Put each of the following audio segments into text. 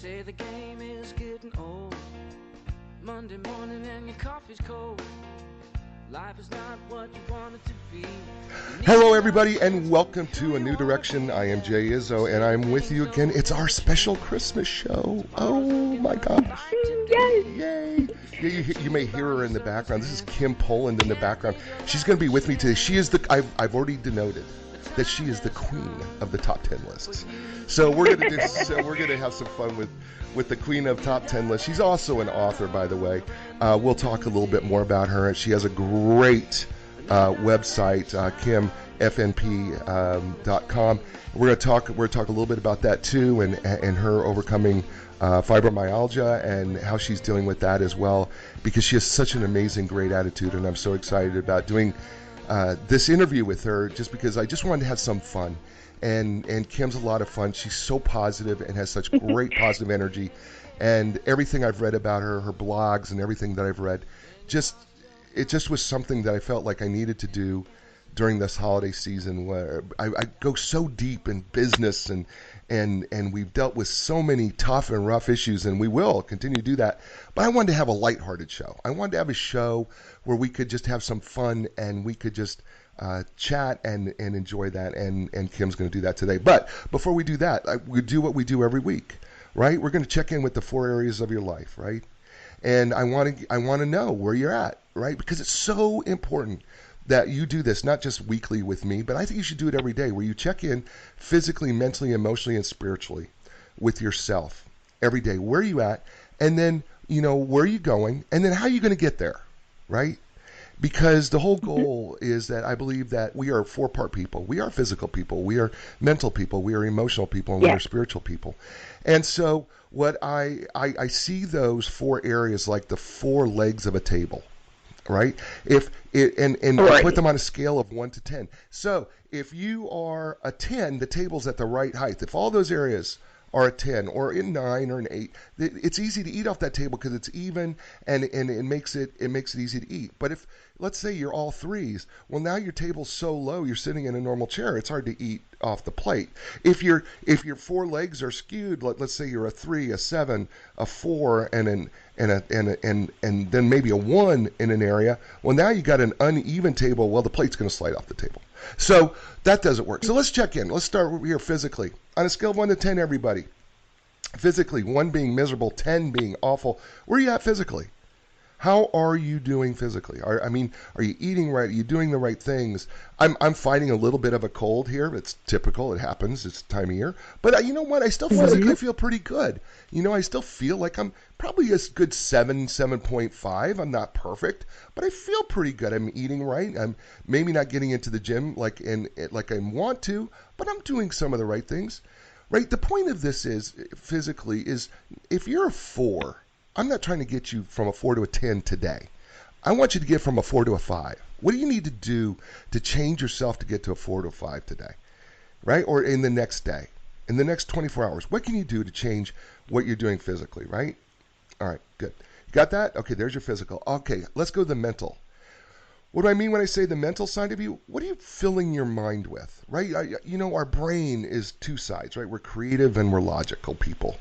say the game is getting old. Monday morning and your coffee's cold. Life is not what you want it to be. Hello, everybody, and welcome to A New Direction. I am Jay Izzo, and I'm with you again. It's our special Christmas show. Oh, my gosh. Yay. Yeah, you may hear her in the background. This is Kim Polland in the background. She's going to be with me today. She is I've already denoted that she is the queen of the top 10 lists. So we're going to have some fun with the queen of top 10 lists. She's also an author, by the way. We'll talk a little bit more about her. She has a great website, kimfnp.com. We're going to talk a little bit about that too, and her overcoming fibromyalgia and how she's dealing with that as well, because she has such an amazing, great attitude, and I'm so excited about doing this interview with her, just because I just wanted to have some fun. And Kim's a lot of fun. She's so positive and has such great positive energy. And everything I've read about her, her blogs and everything that I've read, it just was something that I felt like I needed to do during this holiday season, where I go so deep in business and we've dealt with so many tough and rough issues, and we will continue to do that. But I wanted to have a lighthearted show. I wanted to have a show where we could just have some fun and we could just chat and enjoy that, and Kim's going to do that today. But before we do that, we do what we do every week, right? We're going to check in with the 4 areas of your life, right? And I want to know where you're at, right? Because it's so important that you do this, not just weekly with me, but I think you should do it every day, where you check in physically, mentally, emotionally, and spiritually with yourself every day. Where are you at? And then, where are you going? And then how are you going to get there, right? Because the whole goal is that I believe that we are 4-part people. We are physical people. We are mental people. We are emotional people. And we are spiritual people. And so what I see those 4 areas like the 4 legs of a table, right? I put them on a scale of 1 to 10. So if you are a 10, the table's at the right height. If all those areas are a 10 or a 9 or an 8, it's easy to eat off that table because it's even, and it makes it easy to eat. But if, let's say, you're all 3s, well, now your table's so low, you're sitting in a normal chair, it's hard to eat off the plate. If your 4 legs are skewed, let's say you're a 3, a 7, a 4, and then maybe a 1 in an area, well, now you got an uneven table. Well, the plate's going to slide off the table. So that doesn't work. So let's check in. Let's start here physically. On a scale of 1 to 10, everybody. Physically, 1 being miserable, 10 being awful. Where are you at physically? How are you doing physically? Are you eating right? Are you doing the right things? I'm fighting a little bit of a cold here. It's typical. It happens. It's the time of year. But you know what? I still physically feel pretty good. I still feel like I'm probably a good 7.5. I'm not perfect, but I feel pretty good. I'm eating right. I'm maybe not getting into the gym like I want to, but I'm doing some of the right things. Right? The point of this is, physically, is if you're a 4, I'm not trying to get you from a 4 to a 10 today. I want you to get from a 4 to a 5. What do you need to do to change yourself to get to a 4 to a 5 today? Right? Or in the next day, in the next 24 hours, what can you do to change what you're doing physically, right? All right, good. You got that? Okay, there's your physical. Okay, let's go to the mental. What do I mean when I say the mental side of you? What are you filling your mind with, right? Our brain is 2 sides, right? We're creative and we're logical people.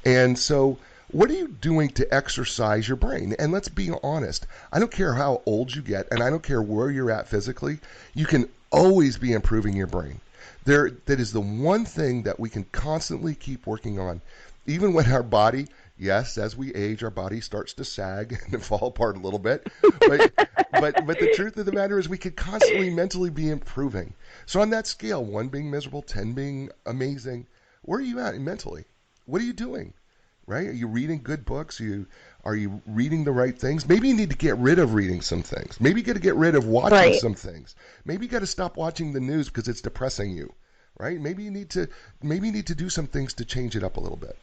And so what are you doing to exercise your brain? And let's be honest. I don't care how old you get, and I don't care where you're at physically. You can always be improving your brain. That is the one thing that we can constantly keep working on. Even when our body, yes, as we age, our body starts to sag and fall apart a little bit. But the truth of the matter is we could constantly mentally be improving. So on that scale, 1 being miserable, 10 being amazing, where are you at mentally? What are you doing? Right? Are you reading good books? Are you reading the right things? Maybe you need to get rid of reading some things. Maybe you got to get rid of watching some things. Maybe you got to stop watching the news because it's depressing you. Right? Maybe you need to do some things to change it up a little bit.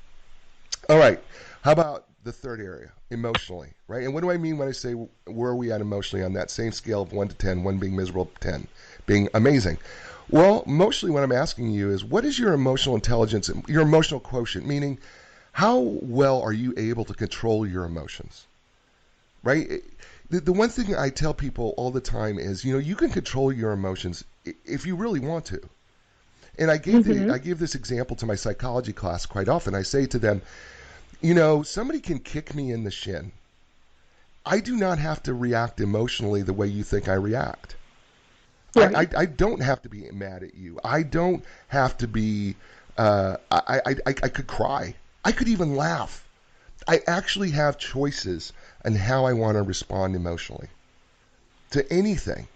All right. How about the 3rd area, emotionally, right? And what do I mean when I say where are we at emotionally on that same scale of 1 to 10, 1 being miserable, 10 being amazing? Well, emotionally, what I'm asking you is, what is your emotional intelligence, your emotional quotient? Meaning, how well are you able to control your emotions, right? The one thing I tell people all the time is, you can control your emotions if you really want to. And I give this example to my psychology class quite often. I say to them, you know, somebody can kick me in the shin. I do not have to react emotionally the way you think I react. Right. I don't have to be mad at you. I don't have to be, I could cry. I could even laugh. I actually have choices on how I want to respond emotionally to anything,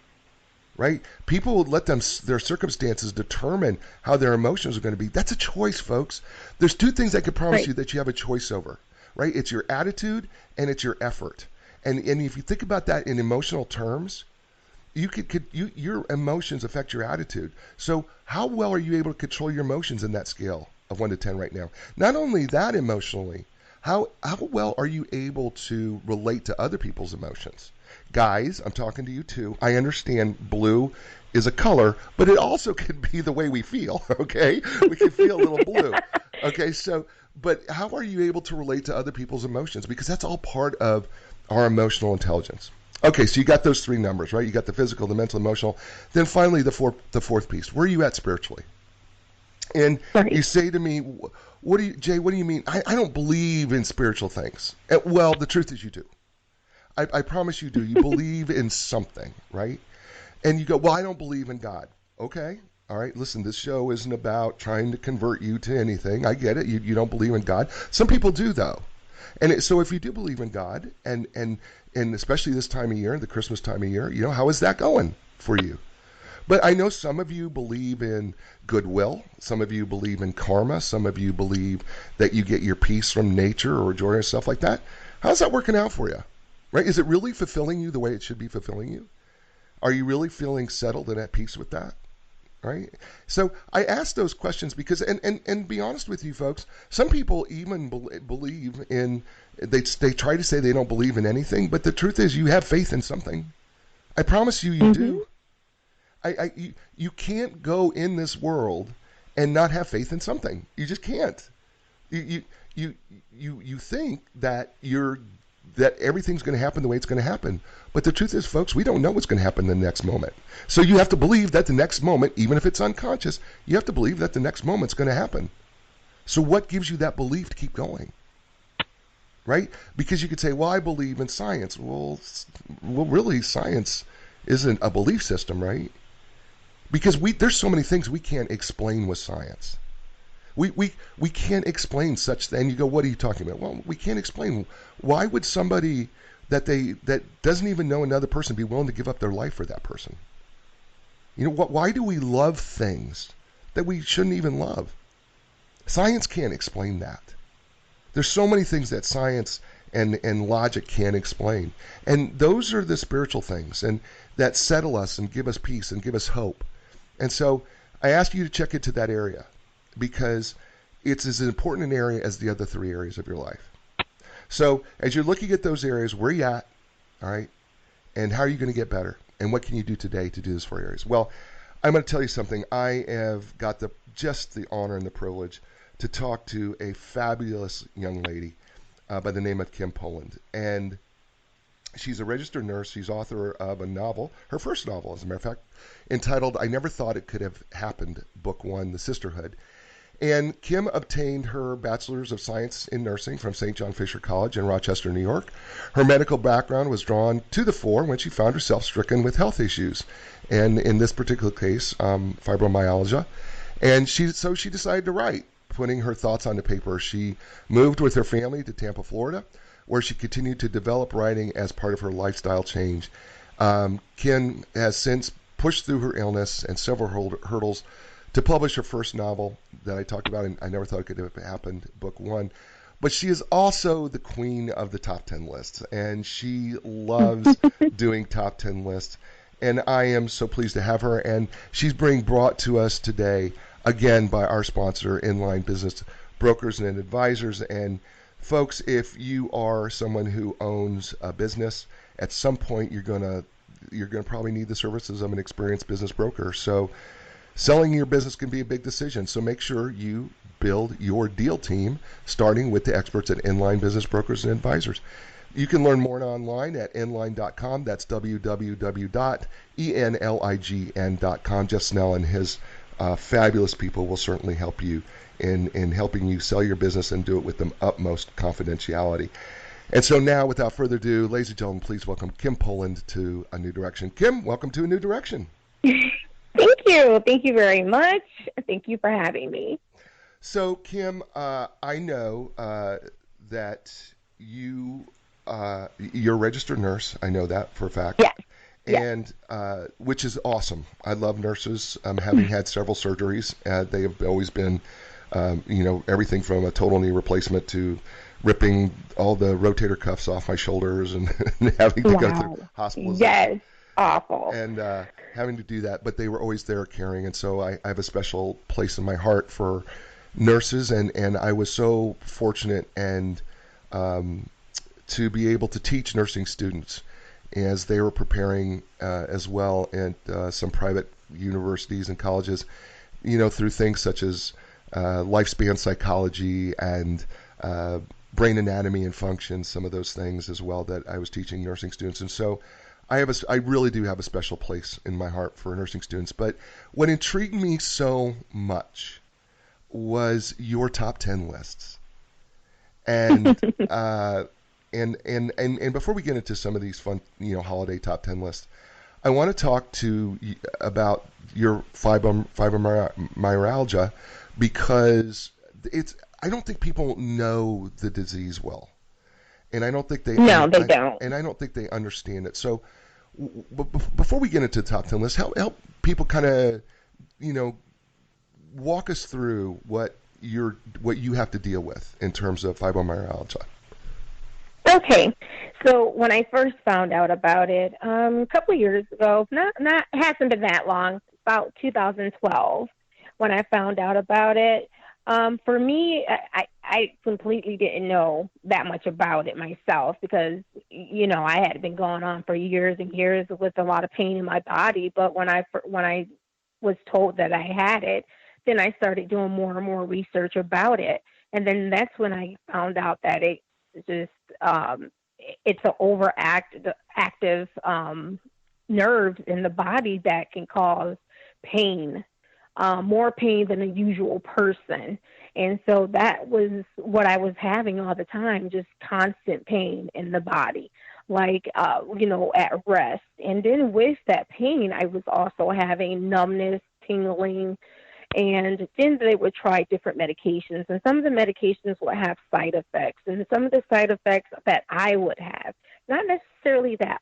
right? People would let their circumstances determine how their emotions are going to be. That's a choice, folks. There's two things I can promise you that you have a choice over, right? It's your attitude and it's your effort. And if you think about that in emotional terms, your emotions affect your attitude. So how well are you able to control your emotions in that scale of 1 to 10 right now? Not only that, emotionally, how well are you able to relate to other people's emotions? Guys, I'm talking to you too. I understand blue is a color, but it also can be the way we feel, okay? We can feel a little blue. Okay, so, but how are you able to relate to other people's emotions? Because that's all part of our emotional intelligence. Okay, so you got those three numbers, right? You got the physical, the mental, emotional. Then finally, the fourth piece. Where are you at spiritually? And you say to me, Jay, what do you mean? I don't believe in spiritual things. Well, the truth is you do. I promise you do. You believe in something, right? And you go, well, I don't believe in God. Okay, all right, listen, this show isn't about trying to convert you to anything. I get it. You don't believe in God. Some people do, though. And so if you do believe in God, and especially this time of year, the Christmas time of year, you know, how is that going for you? But I know some of you believe in goodwill. Some of you believe in karma. Some of you believe that you get your peace from nature or joy or stuff like that. How's that working out for you? Right? Is it really fulfilling you the way it should be fulfilling you? Are you really feeling settled and at peace with that? Right? So I ask those questions because, and be honest with you folks, some people even believe in, they try to say they don't believe in anything, but the truth is you have faith in something. I promise you do. You can't go in this world and not have faith in something. You just can't. You think that that everything's going to happen the way it's going to happen. But the truth is, folks, we don't know what's going to happen in the next moment. So you have to believe that the next moment, even if it's unconscious, you have to believe that the next moment's going to happen. So what gives you that belief to keep going? Right? Because you could say, well, I believe in science. Well, really, science isn't a belief system, right? Because there's so many things we can't explain with science. We can't explain such thing. And you go, what are you talking about? Well, we can't explain. Why would somebody that doesn't even know another person be willing to give up their life for that person? You know, why do we love things that we shouldn't even love? Science can't explain that. There's so many things that science and logic can't explain. And those are the spiritual things and that settle us and give us peace and give us hope. And so I ask you to check into that area because it's as important an area as the other three areas of your life. So as you're looking at those areas, where are you at? All right. And how are you going to get better? And what can you do today to do those four areas? Well, I'm going to tell you something. I have got the honor and the privilege to talk to a fabulous young lady by the name of Kim Polland. And she's a registered nurse. She's author of a novel, her first novel, as a matter of fact, entitled I Never Thought It Could Have Happened, Book 1, The Sisterhood. And Kim obtained her Bachelor's of Science in Nursing from St. John Fisher College in Rochester, New York. Her medical background was drawn to the fore when she found herself stricken with health issues, and in this particular case, fibromyalgia. And she decided to write, putting her thoughts onto paper. She moved with her family to Tampa, Florida, where she continued to develop writing as part of her lifestyle change. Kim has since pushed through her illness and several hurdles to publish her first novel that I talked about, and I Never Thought It Could Have Happened, Book 1. But she is also the queen of the top 10 lists, and she loves doing top 10 lists. And I am so pleased to have her, and she's being brought to us today, again, by our sponsor, Inline Business Brokers and Advisors. And folks, if you are someone who owns a business, at some point you're gonna probably need the services of an experienced business broker. So selling your business can be a big decision. So make sure you build your deal team, starting with the experts at Inline Business Brokers and Advisors. You can learn more online at inline.com. That's www.enlign.com. Jeff Snell and his fabulous people will certainly help you in helping you sell your business and do it with the utmost confidentiality. And so now, without further ado, ladies and gentlemen, please welcome Kim Polland to A New Direction. Kim, welcome to A New Direction. Thank you. Thank you very much. Thank you for having me. So, Kim, I know that you're a registered nurse. I know that for a fact. Yes. And which is awesome. I love nurses. Having had several surgeries, they have always been, everything from a total knee replacement to ripping all the rotator cuffs off my shoulders and having to go through hospitalization. Yes, awful. And having to do that, but they were always there caring. And so I have a special place in my heart for nurses, and I was so fortunate and to be able to teach nursing students as they were preparing as well at some private universities and colleges, through things such as lifespan psychology and brain anatomy and function, some of those things as well that I was teaching nursing students. And so I really do have a special place in my heart for nursing students. But what intrigued me so much was your top 10 lists. And and before we get into some of these fun, holiday top 10 lists, I want to talk about your fibromyalgia, because I don't think people know the disease well, and I don't think they don't, and I don't think they understand it. So, before we get into the top 10 list, help people kind of walk us through what you have to deal with in terms of fibromyalgia. Okay, so when I first found out about it a couple of years ago, not hasn't been that long, about 2012, when I found out about it. For me, I completely didn't know that much about it myself because, I had been going on for years and years with a lot of pain in my body. But when I was told that I had it, then I started doing more and more research about it. And then that's when I found out that it's an active nerve in the body that can cause pain. More pain than a usual person. And so that was what I was having all the time, just constant pain in the body, like, at rest. And then with that pain, I was also having numbness, tingling, and then they would try different medications. And some of the medications would have side effects. And some of the side effects that I would have, not necessarily that,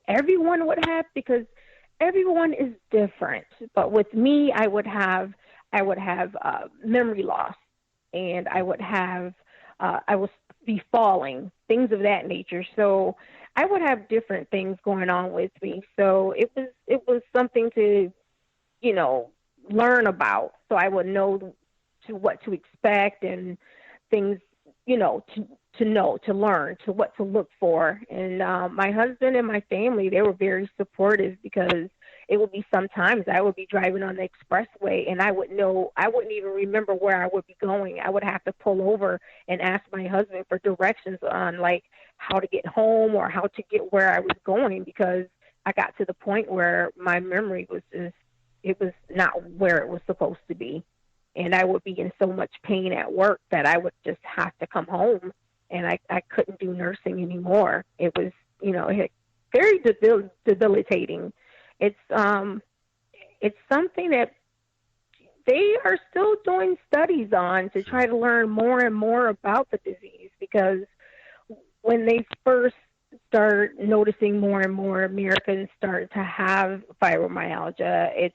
everyone would have, because everyone is different, but with me, I would have memory loss, and I would be falling, things of that nature. So I would have different things going on with me. So it was something to, learn about, so I would know what to expect and things, to learn, to what to look for. And my husband and my family, they were very supportive, because it would be sometimes I would be driving on the expressway and I wouldn't even remember where I would be going. I would have to pull over and ask my husband for directions on like how to get home or how to get where I was going, because I got to the point where my memory was it was not where it was supposed to be. And I would be in so much pain at work that I would just have to come home, and I couldn't do nursing anymore. It was, very debilitating. It's something that they are still doing studies on to try to learn more and more about the disease, because when they first start noticing more and more Americans start to have fibromyalgia,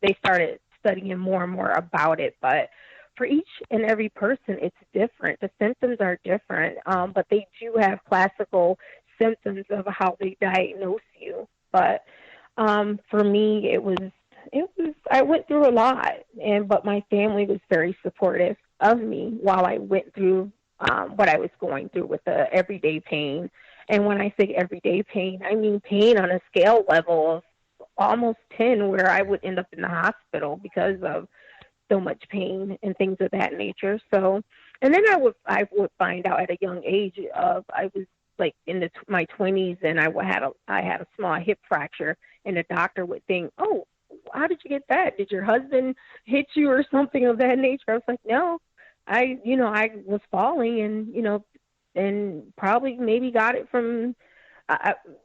they started studying more and more about it. But for each and every person, it's different. The symptoms are different, but they do have classical symptoms of how they diagnose you. But for me, it was I went through a lot, but my family was very supportive of me while I went through what I was going through with the everyday pain. And when I say everyday pain, I mean pain on a scale level of almost 10, where I would end up in the hospital because of so much pain and things of that nature. So, and then I would find out at a young age I was like in my 20s, and I had a small hip fracture, and the doctor would think, oh, how did you get that? Did your husband hit you or something of that nature? I was like, no, I was falling and probably maybe got it from,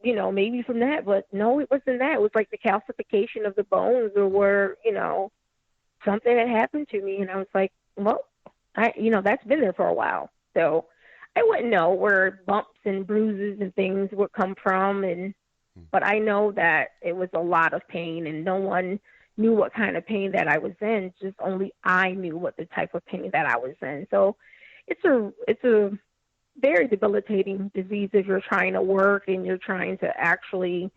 maybe from that, but no, it wasn't that. It was like the calcification of the bones or something had happened to me. And I was like, well, that's been there for a while. So I wouldn't know where bumps and bruises and things would come from. But I know that it was a lot of pain, and no one knew what kind of pain that I was in. Just only I knew what the type of pain that I was in. So it's a very debilitating disease if you're trying to work and you're trying to actually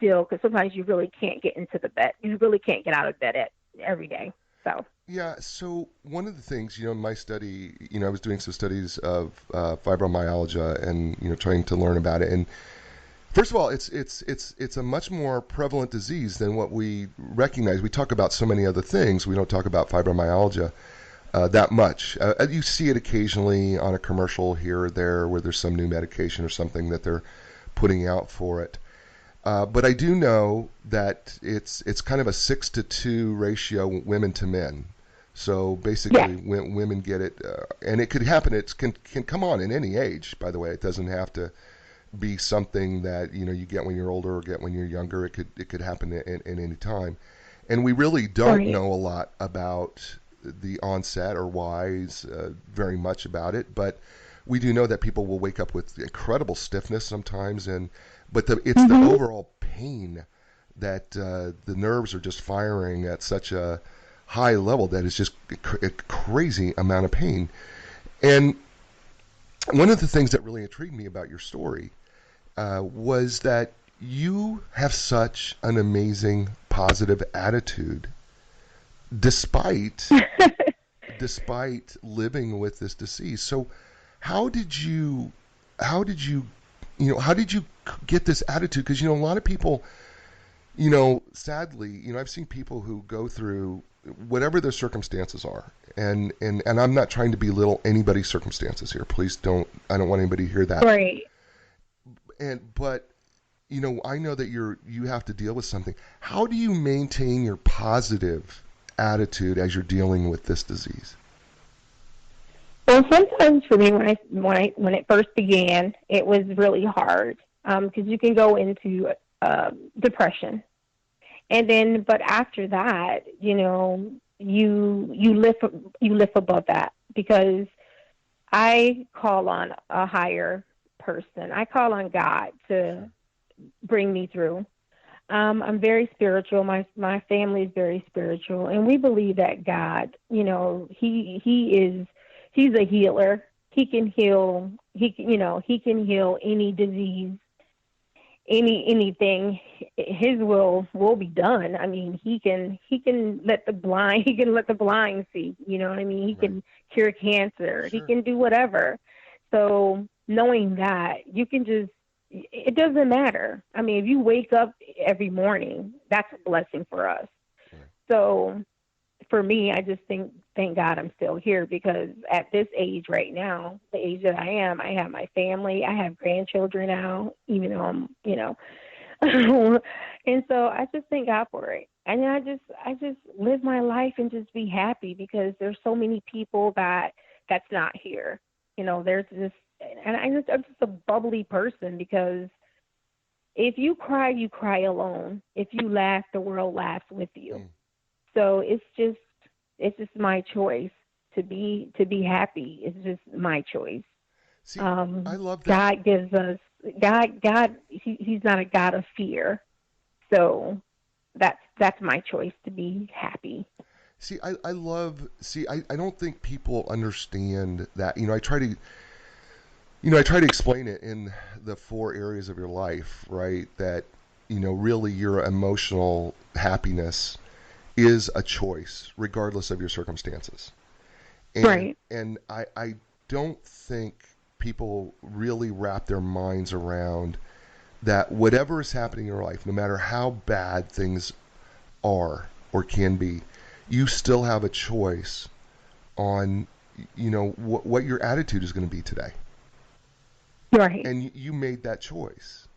deal, because sometimes you really can't get into the bed. You really can't get out of bed every day. So. Yeah, so one of the things, in my study, I was doing some studies of fibromyalgia and, trying to learn about it. And first of all, it's a much more prevalent disease than what we recognize. We talk about so many other things. We don't talk about fibromyalgia that much. You see it occasionally on a commercial here or there where there's some new medication or something that they're putting out for it. But I do know that it's kind of a 6-to-2 ratio, women to men. So basically, when women get it, and it could happen. It can come on in any age. By the way, it doesn't have to be something that you get when you're older or get when you're younger. It could happen in any time. And we really don't know a lot about the onset or whys very much about it. But we do know that people will wake up with incredible stiffness sometimes, but it's the overall pain that the nerves are just firing at such a high level that it's just a crazy amount of pain. And one of the things that really intrigued me about your story was that you have such an amazing positive attitude despite living with this disease. So how did you get this attitude? Because a lot of people, sadly, I've seen people who go through whatever their circumstances are, and I'm not trying to belittle anybody's circumstances here. Please don't. I don't want anybody to hear that. Right. But I know that you have to deal with something. How do you maintain your positive attitude as you're dealing with this disease? Well, sometimes for me, when it first began, it was really hard because you can go into depression, and then but after that, you lift above that, because I call on a higher person. I call on God to bring me through. I'm very spiritual. My family is very spiritual, and we believe that God, He's a healer. He can heal. He can heal any disease, anything. His will be done. I mean, he can let the blind see. You know what I mean? He can cure cancer. Sure. He can do whatever. So knowing that, you can just, it doesn't matter. I mean, if you wake up every morning, that's a blessing for us. Sure. So for me, I just thank God I'm still here, because at this age right now, the age that I am, I have my family, I have grandchildren now, even though I'm, and so I just thank God for it. And I just live my life and just be happy, because there's so many people that's not here. There's this, and I'm just a bubbly person, because if you cry alone. If you laugh, the world laughs with you. Mm. So it's just my choice to be happy. It's just my choice. See, I love that. God gives us God. He's not a God of fear, so that's my choice, to be happy. See, I don't think people understand that. I try to explain it in the 4 areas of your life, right? That really your emotional happiness is a choice, regardless of your circumstances. Right. And I don't think people really wrap their minds around that whatever is happening in your life, no matter how bad things are or can be, you still have a choice on, what your attitude is going to be today. Right. And you made that choice,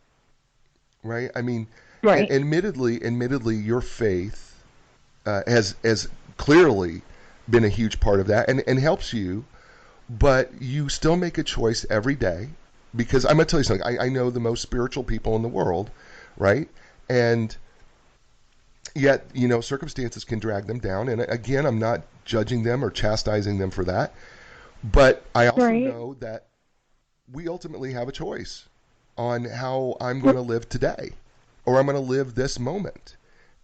right? I mean, right. Admittedly, your faith has clearly been a huge part of that and helps you, but you still make a choice every day. Because I'm going to tell you something. I know the most spiritual people in the world, right? And yet, circumstances can drag them down. And again, I'm not judging them or chastising them for that. But I also Right. know that we ultimately have a choice on how I'm going to live today, or I'm going to live this moment.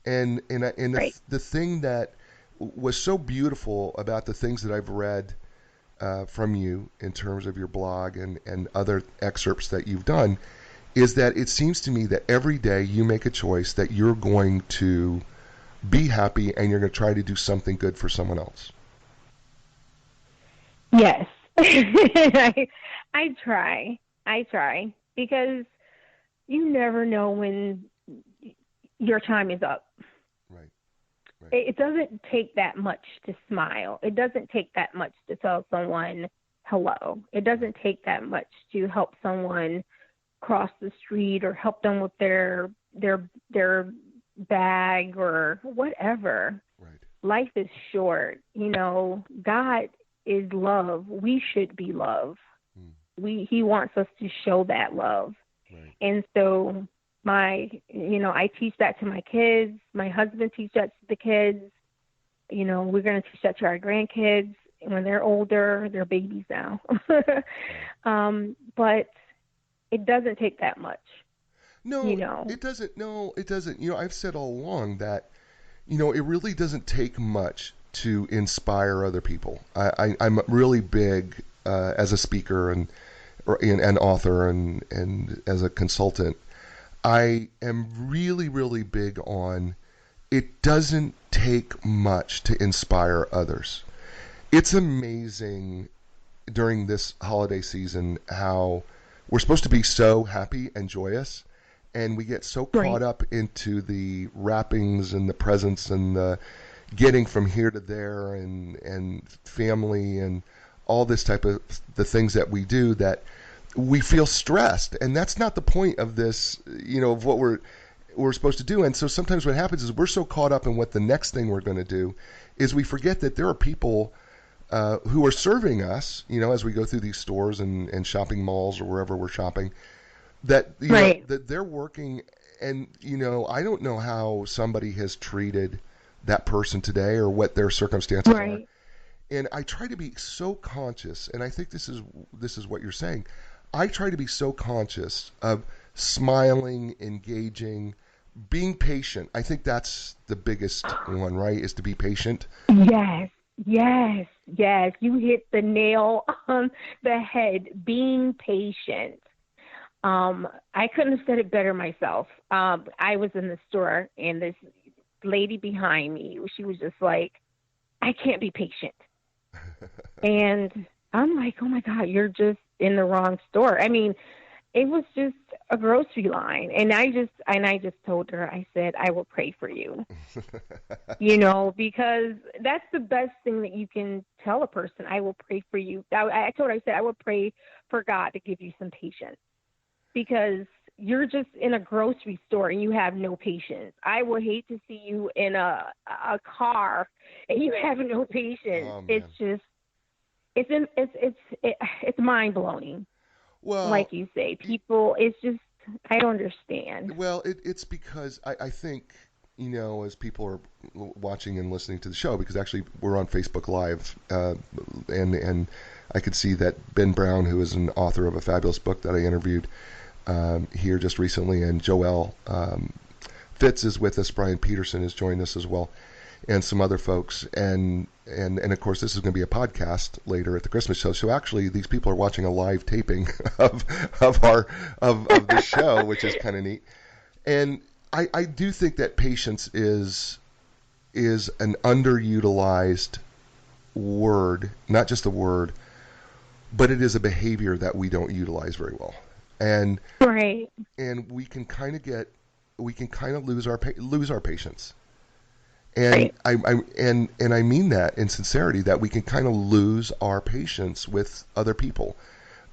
And Right. the thing that was so beautiful about the things that I've read from you in terms of your blog and other excerpts that you've done is that it seems to me that every day you make a choice that you're going to be happy and you're going to try to do something good for someone else. Yes. I try. I try because you never know when your time is up. Right. Right. It doesn't take that much to smile. It doesn't take that much to tell someone hello. It doesn't take that much to help someone cross the street or help them with their bag or whatever. Right. Life is short. God is love. We should be love. He wants us to show that love. Right. And so I teach that to my kids. My husband teaches that to the kids. We're going to teach that to our grandkids when they're older. They're babies now. But it doesn't take that much. No, it doesn't. No, it doesn't. I've said all along that, it really doesn't take much to inspire other people. I'm really big as a speaker and an author and as a consultant. I am really, really big on it doesn't take much to inspire others. It's amazing during this holiday season how we're supposed to be so happy and joyous, and we get so caught up into the wrappings and the presents and the getting from here to there and family and all this type of the things that we do that we feel stressed, and that's not the point of this, of what we're supposed to do. And so sometimes what happens is we're so caught up in what the next thing we're going to do is we forget that there are people who are serving us, as we go through these stores and shopping malls or wherever we're shopping, that that they're working. And I don't know how somebody has treated that person today or what their circumstances are. And I try to be so conscious, and I think this is what you're saying. I try to be so conscious of smiling, engaging, being patient. I think that's the biggest one, right? Is to be patient. Yes. You hit the nail on the head. Being patient. I couldn't have said it better myself. I was in the store and this lady behind me, she was just like, I can't be patient. And I'm like, oh my God, you're just in the wrong store. I mean, it was just a grocery line. And I just told her, I said, I will pray for you, because that's the best thing that you can tell a person. I will pray for you. I told her, I said, I will pray for God to give you some patience, because you're just in a grocery store and you have no patience. I would hate to see you in a car and you have no patience. Oh, it's just, it's mind blowing. Well, like you say, people, it's just, I don't understand. Well, it's because I think, as people are watching and listening to the show, because actually we're on Facebook Live, and I could see that Ben Brown, who is an author of a fabulous book that I interviewed here just recently, and Joelle Fitz is with us. Brian Peterson has joined us as well, and some other folks, and of course this is going to be a podcast later at the Christmas show. So actually, these people are watching a live taping of the show, which is kind of neat. And I do think that patience is an underutilized word, not just a word, but it is a behavior that we don't utilize very well. And and we can kind of lose our patience. And I mean that in sincerity, that we can kind of lose our patience with other people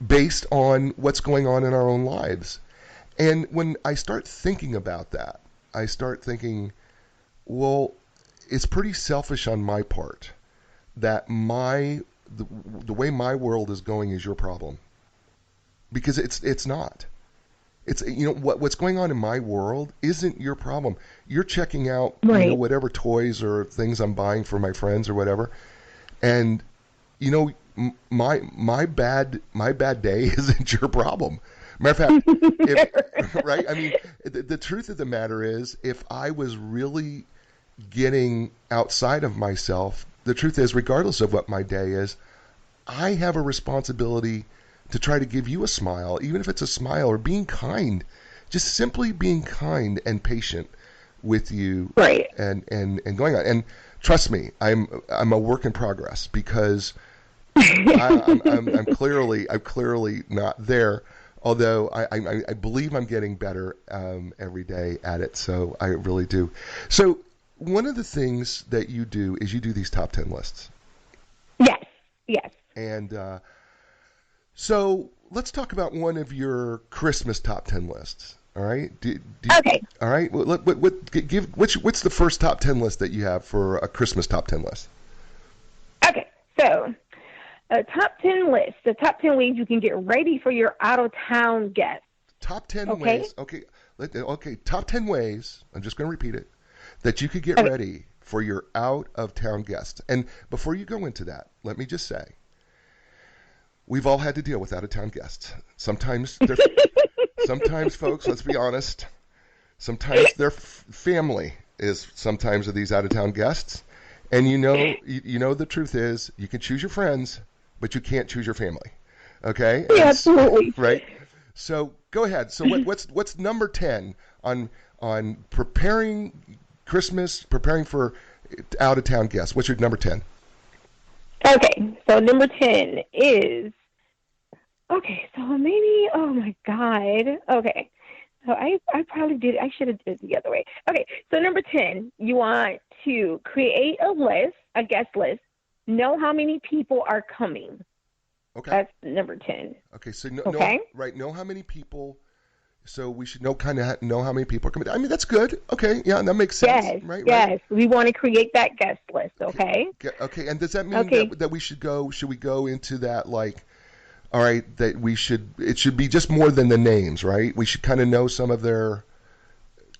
based on what's going on in our own lives. And when I start thinking about that, I start thinking, well, it's pretty selfish on my part that the way my world is going is your problem, because it's not. It's, what's going on in my world isn't your problem. You're checking out, Right. whatever toys or things I'm buying for my friends or whatever, and my bad day isn't your problem. Matter of fact, right? I mean, the truth of the matter is, if I was really getting outside of myself, the truth is, regardless of what my day is, I have a responsibility to try to give you a smile, even if it's a smile, or being kind, just simply being kind and patient with you, Right. and going on. And trust me, I'm a work in progress, because I'm clearly not there. Although I believe I'm getting better every day at it, so I really do. So one of the things that you do is you do these top 10 lists. Yes. Yes. And so let's talk about one of your Christmas top 10 lists. All right? Okay. All right. What's the first top 10 list that you have for a Christmas top 10 list? Okay. So, a top 10 list, the top 10 ways you can get ready for your out-of-town guests. Top 10 Okay. ways. Okay. Okay. Top 10 ways. I'm just going to repeat it. That you could get Okay. ready for your out-of-town guests. And before you go into that, let me just say, we've all had to deal with out-of-town guests. Sometimes, folks, let's be honest, sometimes their family is sometimes of these out-of-town guests. And the truth is, you can choose your friends, but you can't choose your family. Okay? Yeah, absolutely. Right? So go ahead. So what's number 10 on preparing Christmas, preparing for out-of-town guests? What's your number 10? Okay, so number 10 is, okay, so maybe, oh my God. Okay, so I should have did it the other way. Okay, so number 10, you want to create a guest list, know how many people are coming. Okay. That's number 10. Okay, so Okay. know how many people. So we should know how many people are coming. I mean, that's good. Okay, yeah, that makes sense. Yes, Right. yes. We want to create that guest list, okay? Okay, and does that mean Okay. that we should go? Should we go into that, like, all right, that it should be just more than the names, right? We should kind of know some of their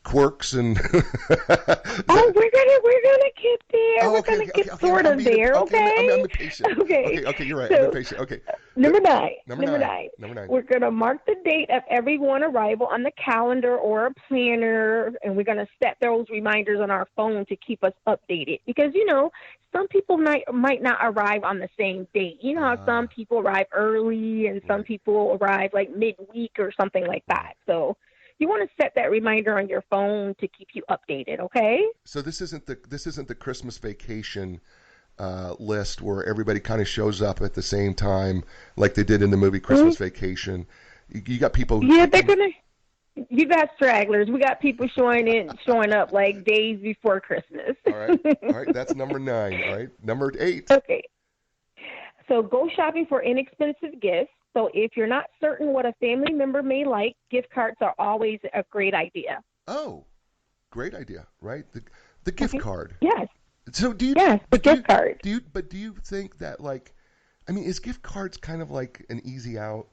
quirks and. Oh, we're gonna get there. Oh, We're okay, gonna okay, get okay, sort I'm of being there, okay? I'm impatient. Okay. Okay, you're right. So, I'm impatient. Okay. Number nine. Number nine. We're going to mark the date of everyone arrival on the calendar or a planner, and we're going to set those reminders on our phone to keep us updated. Because, some people might not arrive on the same date. You know how some people arrive early and some people arrive like midweek or something like that. So you want to set that reminder on your phone to keep you updated, okay? So this isn't the Christmas vacation list where everybody kind of shows up at the same time like they did in the movie Christmas Vacation. You got people. Yeah, you got stragglers. We got people showing up like days before Christmas. All right. That's number 9. All right, number 8. Okay. So go shopping for inexpensive gifts. So if you're not certain what a family member may like, gift cards are always a great idea. Oh, great idea, right? The gift card. Yes. So do you? Yes, the gift card. Do you think that, like, I mean, is gift cards kind of like an easy out?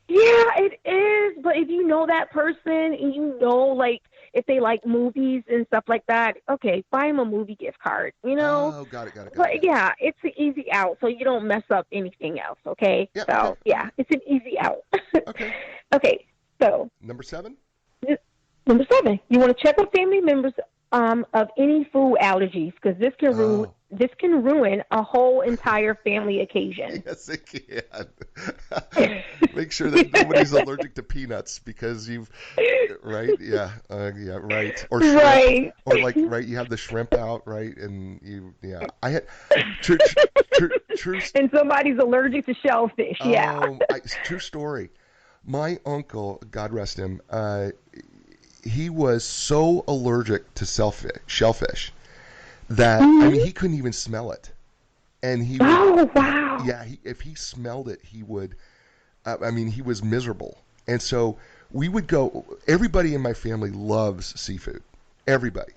Yeah, it is. But if you know that person and like, if they like movies and stuff like that, okay, buy them a movie gift card, Oh, got it. But yeah, it's an easy out, so you don't mess up anything else, okay? Yeah, so, okay. yeah, it's an easy out. Okay. Okay, so. Number 7? Number 7, you want to check with family members of any food allergies, because this can ruin a whole entire family occasion. Yes, it can. Make sure that nobody's allergic to peanuts because right? Yeah, right. Or shrimp, right. Or you have the shrimp out, right? And I had true. And somebody's allergic to shellfish. Yeah. True story. My uncle, God rest him, he was so allergic to shellfish that I mean he couldn't even smell it, and he would, oh wow, yeah, if he smelled it he would, I mean he was miserable, and so we would go. Everybody in my family loves seafood, everybody,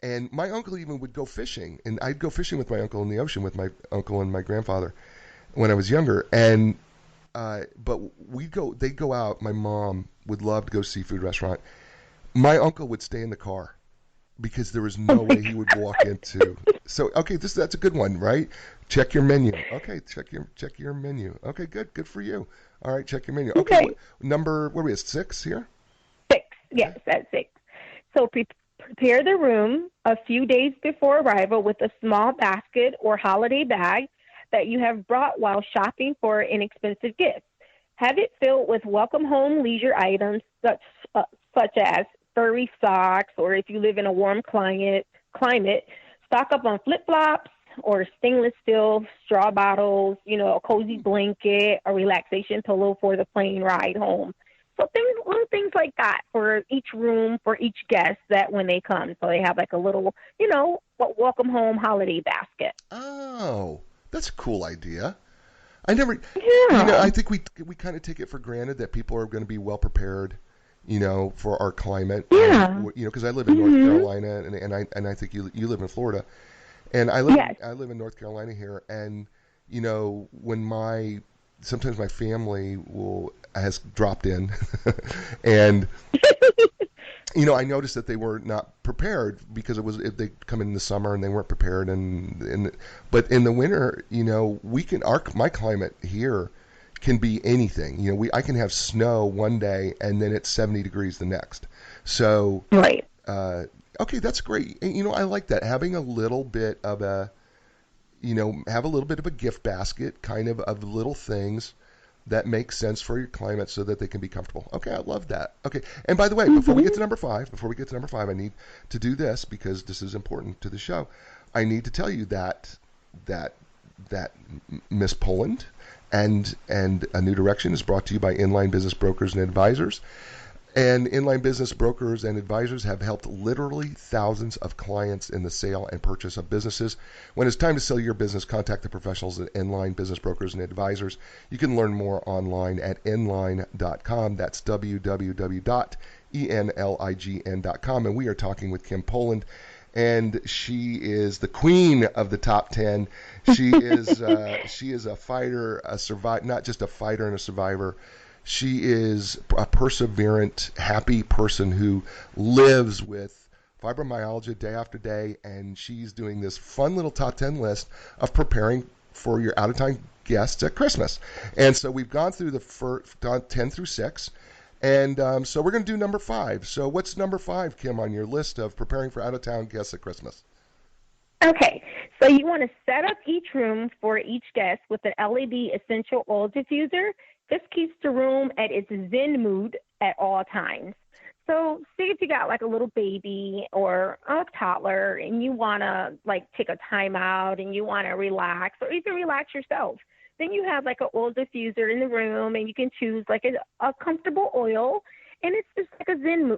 And my uncle even would go fishing, and I'd go fishing with my uncle in the ocean with my uncle and my grandfather when I was younger. And but they'd go out. My mom would love to go to seafood restaurant. My uncle would stay in the car because there was no way he would walk into. So okay, that's a good one, right? Check your menu. Okay, check your menu. Okay, good for you. All right, check your menu. Okay, what are we at, 6 here? 6, yes, at 6. So prepare the room a few days before arrival with a small basket or holiday bag that you have brought while shopping for inexpensive gifts. Have it filled with welcome home leisure items such as furry socks, or if you live in a warm climate, stock up on flip-flops or stainless steel straw bottles, a cozy blanket, a relaxation pillow for the plane ride home. So little things like that for each room, for each guest that when they come. So they have like a little, welcome home holiday basket. Oh, that's a cool idea. I never, I think we kind of take it for granted that people are going to be well prepared, for our climate. Yeah. Because I live in North Carolina, and I think you live in Florida, and I live in North Carolina here, and when sometimes my family has dropped in, and I noticed that they were not prepared because they come in the summer and they weren't prepared, but in the winter, my climate here can be anything. I can have snow one day and then it's 70 degrees the next. So, right. Okay, that's great. And, I like that, having a little bit of a gift basket, kind of little things that make sense for your climate so that they can be comfortable. Okay, I love that. Okay, and by the way, before we get to number five, I need to do this because this is important to the show. I need to tell you that Miss Polland and A New Direction is brought to you by Inline Business Brokers and Advisors. And Inline Business Brokers and Advisors have helped literally thousands of clients in the sale and purchase of businesses. When it's time to sell your business, contact the professionals at Inline Business Brokers and Advisors. You can learn more online at inline.com. That's www.enlign.com. And we are talking with Kim Polland, and she is the queen of the top 10. She is a fighter, not just a fighter and a survivor. She is a perseverant, happy person who lives with fibromyalgia day after day, and she's doing this fun little top 10 list of preparing for your out-of-town guests at Christmas. And so we've gone through the first 10 through 6, and so we're going to do number 5. So what's number 5, Kim, on your list of preparing for out-of-town guests at Christmas? Okay, so you want to set up each room for each guest with an LED essential oil diffuser. This keeps the room at its zen mood at all times. So see if you got like a little baby or a toddler and you want to like take a time out and you want to relax or even relax yourself. Then you have like an oil diffuser in the room and you can choose like a comfortable oil, and it's just like a zen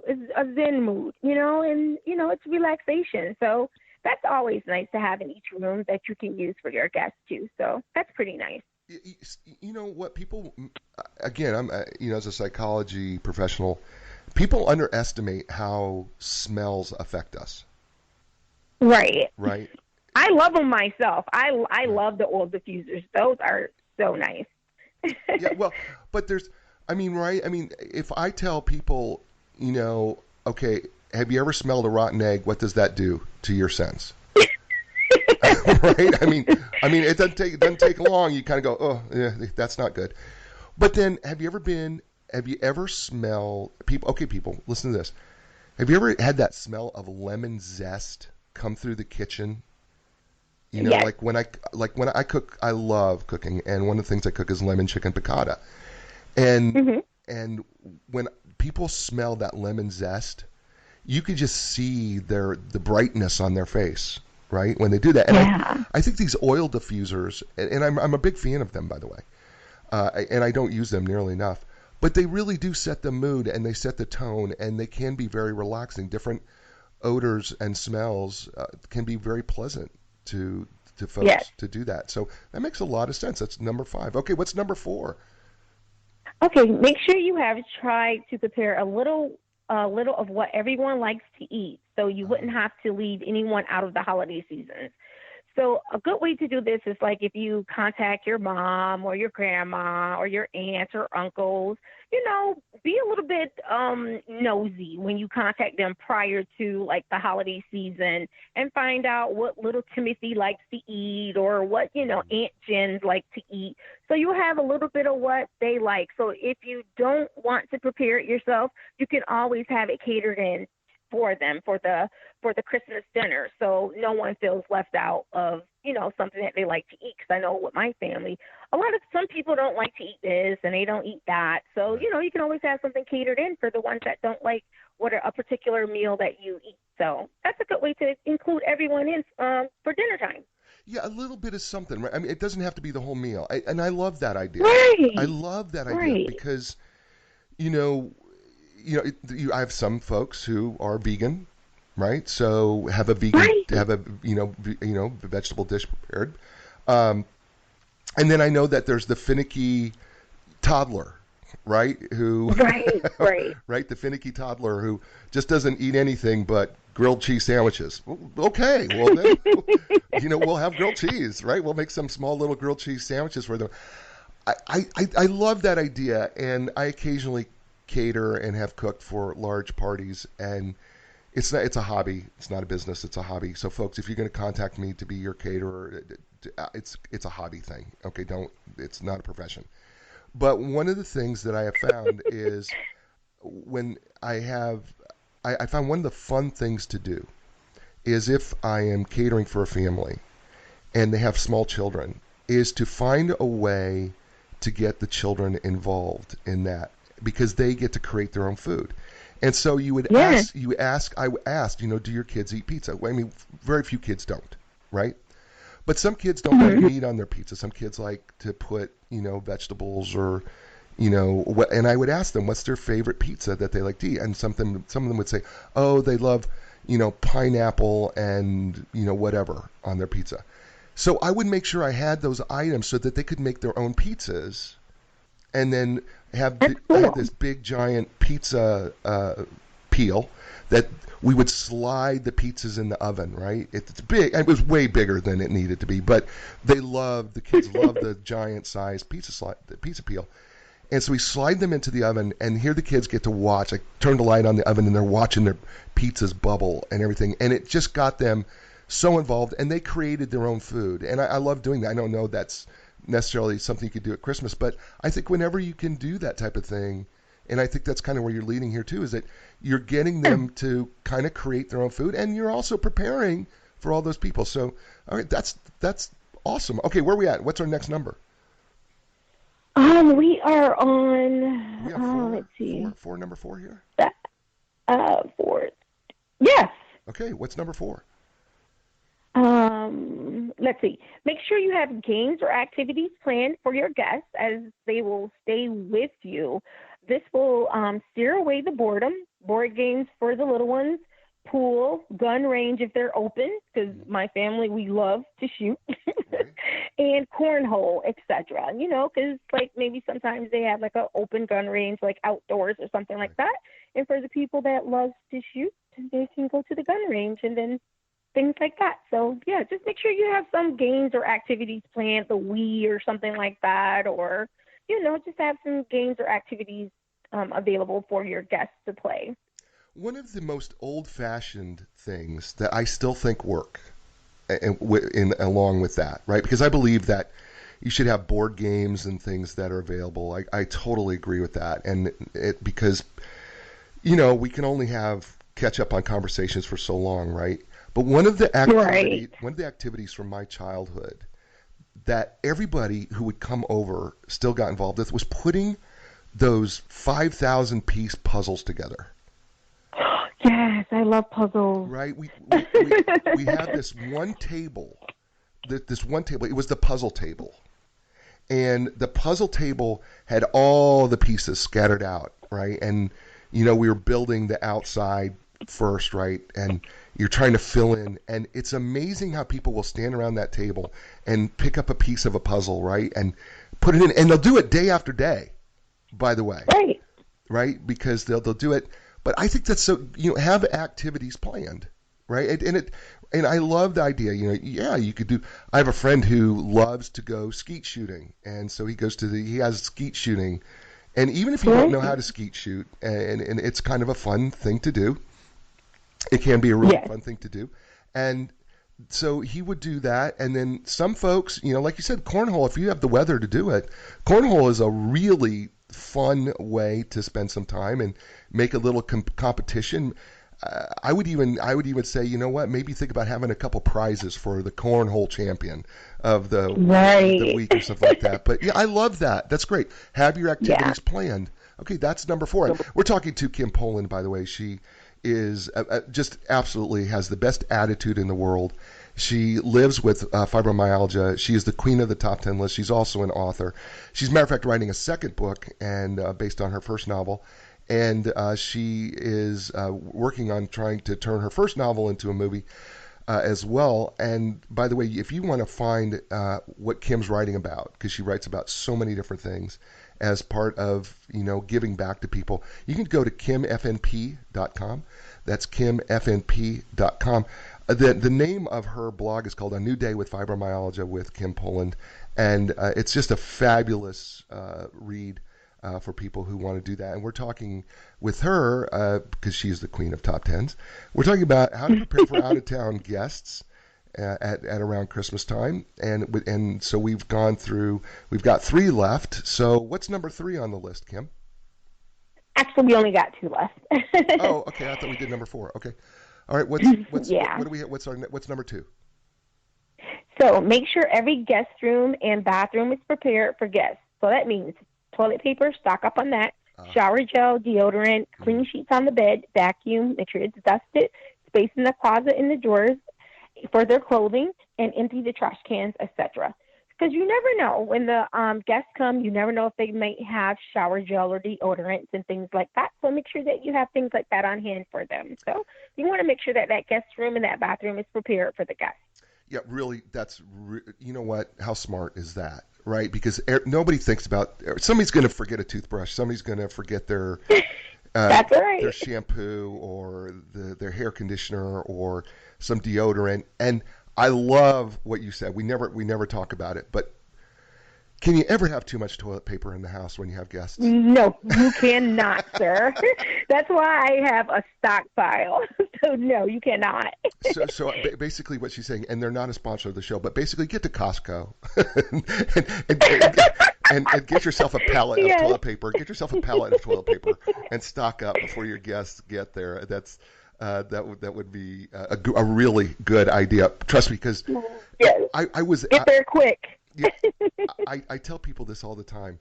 mood, and it's relaxation. So that's always nice to have in each room that you can use for your guests too. So that's pretty nice. You know what, people, again, I'm as a psychology professional, people underestimate how smells affect us. Right. I love them myself. I love the oil diffusers. Those are so nice. Yeah, well, but if I tell people, okay, have you ever smelled a rotten egg? What does that do to your sense? Right? I mean, it doesn't take long. You kind of go, oh, yeah, that's not good. But then, have you ever smelled people? Okay, people, listen to this. Have you ever had that smell of lemon zest come through the kitchen? Yes. Like when I cook, I love cooking, and one of the things I cook is lemon chicken piccata. And when people smell that lemon zest, you could just see the brightness on their face. Right, when they do that, and I think these oil diffusers, and I'm a big fan of them, by the way, and I don't use them nearly enough, but they really do set the mood and they set the tone, and they can be very relaxing. Different odors and smells can be very pleasant to folks to do that. So that makes a lot of sense. That's number 5. Okay, what's number 4? Okay, make sure you have tried to prepare a little a little of what everyone likes to eat, so you wouldn't have to leave anyone out of the holiday season. So a good way to do this is like if you contact your mom or your grandma or your aunts or uncles, be a little bit nosy when you contact them prior to like the holiday season and find out what little Timothy likes to eat or what, Aunt Jen's like to eat. So you have a little bit of what they like. So if you don't want to prepare it yourself, you can always have it catered in for them for the Christmas dinner, so no one feels left out of something that they like to eat. Because I know with my family, some people don't like to eat this and they don't eat that. So you can always have something catered in for the ones that don't like a particular meal that you eat. So that's a good way to include everyone in for dinner time. Yeah, a little bit of something, right? I mean, it doesn't have to be the whole meal, and I love that idea. Right. I love that idea Right. because I have some folks who are vegan, right? So have a vegan, Right. have a vegetable dish prepared, and then I know that there's the finicky toddler, right? Who, Right. right? The finicky toddler who just doesn't eat anything but grilled cheese sandwiches. Well, okay, well then, we'll have grilled cheese, right? We'll make some small little grilled cheese sandwiches for them. I love that idea, and I occasionally cater and have cooked for large parties, and it's a hobby. It's not a business. It's a hobby. So folks, if you're going to contact me to be your caterer, it's a hobby thing. Okay, it's not a profession. But one of the things that I have found is when I found one of the fun things to do is if I am catering for a family and they have small children, is to find a way to get the children involved in that, because they get to create their own food. And so I would ask, do your kids eat pizza? I mean, very few kids don't, right? But some kids don't like meat on their pizza. Some kids like to put, vegetables or, and I would ask them, what's their favorite pizza that they like to eat? And some of them would say, oh, they love, pineapple and, whatever on their pizza. So I would make sure I had those items so that they could make their own pizzas, and then have this big giant pizza peel that we would slide the pizzas in the oven, right? It's big. It was way bigger than it needed to be, but the kids love the giant size the pizza peel. And so we slide them into the oven, and here the kids get to watch. I turn the light on the oven, and they're watching their pizzas bubble and everything. And it just got them so involved, and they created their own food. And I love doing that. I don't know that's necessarily something you could do at Christmas, but I think whenever you can do that type of thing, and I think that's kind of where you're leading here too, is that you're getting them to kind of create their own food, and you're also preparing for all those people. So, all right, that's awesome. Okay, where are we at? What's our next number? We are on. We have let's see. Number 4 here. 4. Yes. Okay, what's number 4? Let's see. Make sure you have games or activities planned for your guests as they will stay with you. This will steer away the boredom. Board games for the little ones, pool, gun range if they're open, because my family, we love to shoot, and cornhole, etc. Because like maybe sometimes they have like an open gun range, like outdoors or something like that. And for the people that love to shoot, they can go to the gun range and then things like that. So yeah, just make sure you have some games or activities planned, the Wii or something like that, or just have some games or activities available for your guests to play. One of the most old-fashioned things that I still think work, along with that, right? Because I believe that you should have board games and things that are available. I totally agree with that, and because we can only catch up on conversations for so long, right? But one of the activities from my childhood that everybody who would come over still got involved with was putting those 5,000 piece puzzles together. Yes, I love puzzles. Right? We had this one table. It was the puzzle table. And the puzzle table had all the pieces scattered out, right? And, we were building the outside first, right? And you're trying to fill in. And it's amazing how people will stand around that table and pick up a piece of a puzzle, right? And put it in. And they'll do it day after day, by the way. Right. Right? Because they'll do it. But I think that's so, have activities planned, right? And I love the idea, yeah, you could do. I have a friend who loves to go skeet shooting, and so he has skeet shooting, and even if you don't know how to skeet shoot, and it's kind of a fun thing to do, it can be a really fun thing to do, and so he would do that. And then some folks, like you said, cornhole, if you have the weather to do it, cornhole is a really fun way to spend some time and make a little competition. I would even say, maybe think about having a couple prizes for the cornhole champion of the week or something like that. But yeah, I love that. That's great. Have your activities planned. Okay, that's number 4. We're talking to Kim Polland, by the way. She is just absolutely has the best attitude in the world. She lives with fibromyalgia. She is the queen of the top 10 list. She's also an author. She's, matter of fact, writing a second book and based on her first novel. And she is working on trying to turn her first novel into a movie as well. And by the way, if you want to find what Kim's writing about, because she writes about so many different things as part of, giving back to people, you can go to kimfnp.com. That's kimfnp.com. The name of her blog is called A New Day with Fibromyalgia with Kim Polland. And it's just a fabulous read. For people who want to do that. And we're talking with her, because she's the queen of top 10s, we're talking about how to prepare for out-of-town guests at around Christmas time. And so we've got 3 left. So what's number 3 on the list, Kim? Actually, we only got 2 left. Oh, okay. I thought we did number 4. Okay. All right. What do we have? What's number 2? So make sure every guest room and bathroom is prepared for guests. So that means toilet paper, stock up on that. Shower gel, deodorant, clean sheets on the bed, vacuum, make sure it's dusted, space in the closet and the drawers for their clothing, and empty the trash cans, etc. Because you never know when the guests come. You never know if they might have shower gel or deodorants and things like that. So make sure that you have things like that on hand for them. So you want to make sure that guest room and that bathroom is prepared for the guests. Yeah, really, you know what? How smart is that? Right, because nobody thinks about somebody's going to forget a toothbrush, somebody's going to forget their That's right. their shampoo or their hair conditioner or some deodorant. And I love what you said. We never talk about it, but can you ever have too much toilet paper in the house when you have guests? No, you cannot, sir. That's why I have a stockpile. So no, you cannot. So basically what she's saying, and they're not a sponsor of the show, but basically get to Costco and get yourself a pallet of toilet paper. Get yourself a pallet of toilet paper and stock up before your guests get there. That's that would be a really good idea. Trust me, because I was get there quick. Yeah, I tell people this all the time.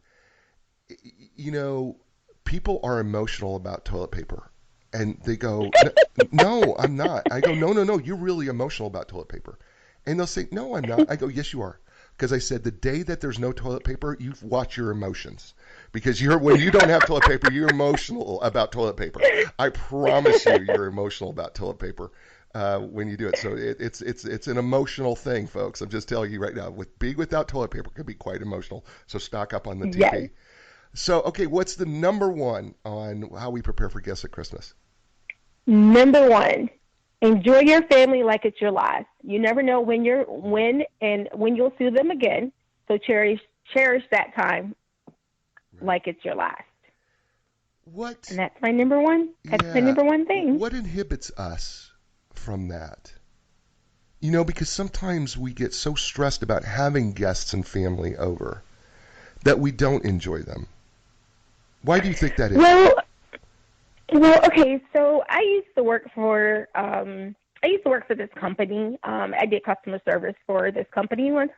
People are emotional about toilet paper. And they go, no, I'm not. I go, no, you're really emotional about toilet paper. And they'll say, no, I'm not. I go, yes, you are. Because I said the day that there's no toilet paper, you watch your emotions. Because when you don't have toilet paper, you're emotional about toilet paper. I promise you're emotional about toilet paper. When you do it. So it's an emotional thing, folks. I'm just telling you right now, being without toilet paper can be quite emotional. So stock up on the TV. Yes. So, okay, what's the number 1 on how we prepare for guests at Christmas? Number 1, enjoy your family like it's your last. You never know when you'll see them again. So cherish that time like it's your last. What? And that's my number 1. That's my number 1 thing. What inhibits us from that? Because sometimes we get so stressed about having guests and family over that we don't enjoy them. Why do you think that is? Well, okay. So I used to work for this company. I did customer service for this company one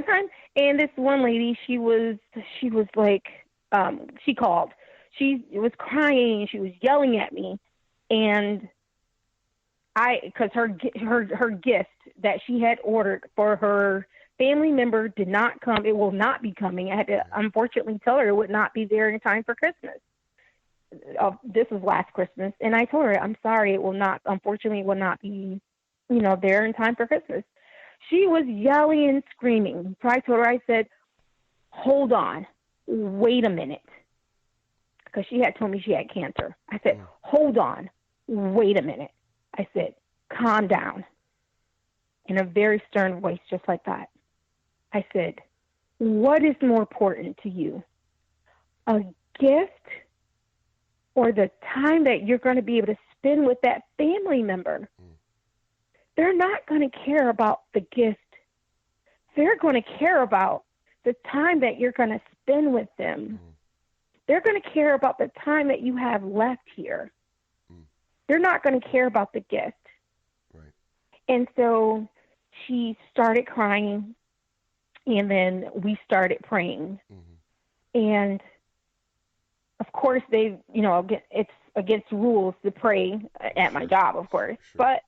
time, and this one lady, she was like, she called. She was crying. She was yelling at me, and because her gift that she had ordered for her family member did not come. It will not be coming. I had to unfortunately tell her it would not be there in time for Christmas. This was last Christmas, and I told her, I'm sorry, unfortunately, it will not be, there in time for Christmas. She was yelling and screaming. So I told her, I said, hold on, wait a minute. because she had told me she had cancer. I said, hold on, wait a minute. I said, calm down. In a very stern voice, just like that. I said, what is more important to you? A gift or the time that you're going to be able to spend with that family member? They're not going to care about the gift. They're going to care about the time that you're going to spend with them. They're going to care about the time that you have left here. They're not going to care about the gift. Right. And so she started crying, and then we started praying. And of course, it's against rules to pray at my job, of course. Sure. But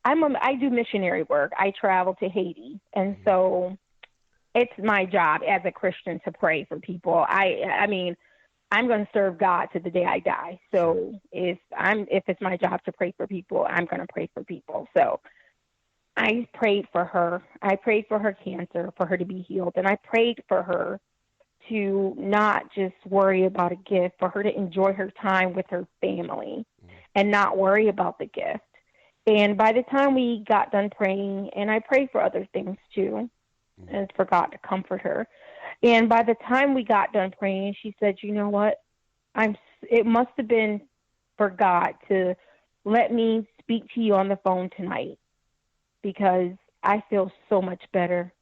I do missionary work. I travel to Haiti, and so it's my job as a Christian to pray for people. I mean, I'm going to serve God to the day I die. So if it's my job to pray for people, I'm going to pray for people. So I prayed for her. I prayed for her cancer, for her to be healed, and I prayed for her to not just worry about a gift, for her to enjoy her time with her family and not worry about the gift. And by the time we got done praying, and I prayed for other things too, and for God to comfort her. And by the time we got done praying, she said, you know what? It must have been for God to let me speak to you on the phone tonight, because I feel so much better.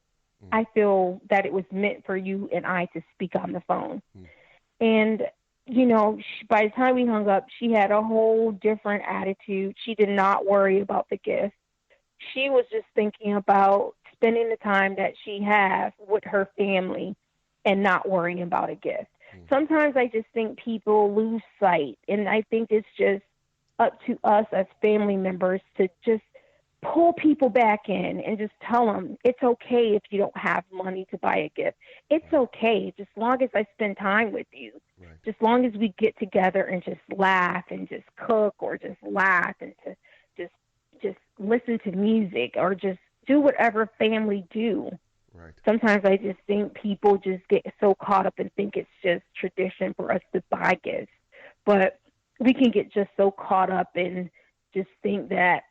I feel that it was meant for you and I to speak on the phone. And, by the time we hung up, she had a whole different attitude. She did not worry about the gift. She was just thinking about spending the time that she has with her family and not worrying about a gift. Sometimes I just think people lose sight, and I think it's just up to us as family members to just pull people back in and just tell them it's okay if you don't have money to buy a gift. It's okay, just long as I spend time with you. Right. Just long as we get together and just laugh and just cook, or just laugh and to just listen to music, or just do whatever family do. Right. Sometimes I just think people just get so caught up and think it's just tradition for us to buy gifts. But we can get just so caught up and just think that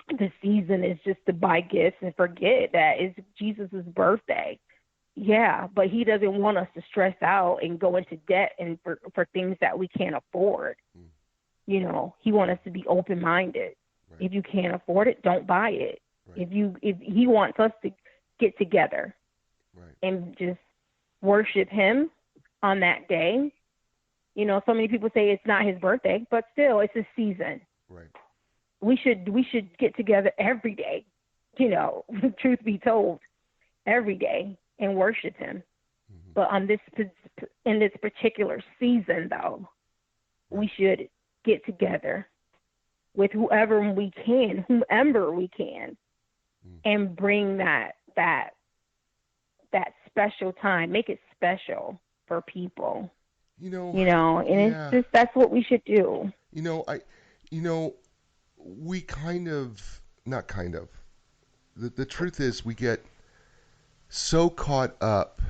the season is just to buy gifts and forget that it's Jesus' birthday. Yeah, but he doesn't want us to stress out and go into debt and for things that we can't afford. He wants us to be open-minded. Right. If you can't afford it, don't buy it. Right. If he wants us to get together and just worship him on that day. So many people say it's not his birthday, but still it's a season. Right. We should get together every day, truth be told, every day, and worship him. But in this particular season, though, we should get together with whoever we can, and bring that special time, make it special for people. And it's just, that's what we should do. We the truth is we get so caught up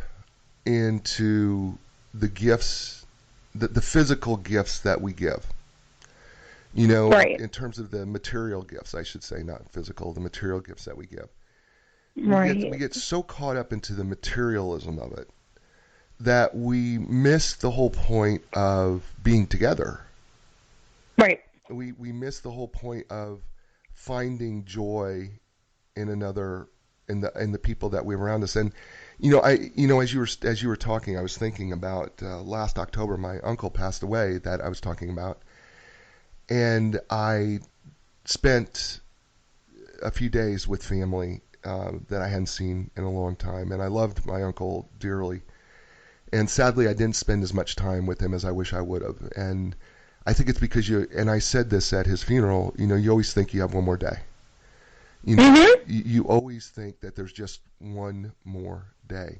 into the gifts, the physical gifts that we give, right. In terms of the material gifts, I should say, not physical, the material gifts that we give. Right. We get so caught up into the materialism of it that we miss the whole point of being together. Right. We miss the whole point of finding joy in another, in the people that we have around us. And as you were talking, I was thinking about last October, my uncle passed away that I was talking about, and I spent a few days with family that I hadn't seen in a long time, and I loved my uncle dearly. And sadly, I didn't spend as much time with him as I wish I would have. And I think it's because and I said this at his funeral, you always think you have one more day. You always think that there's just one more day.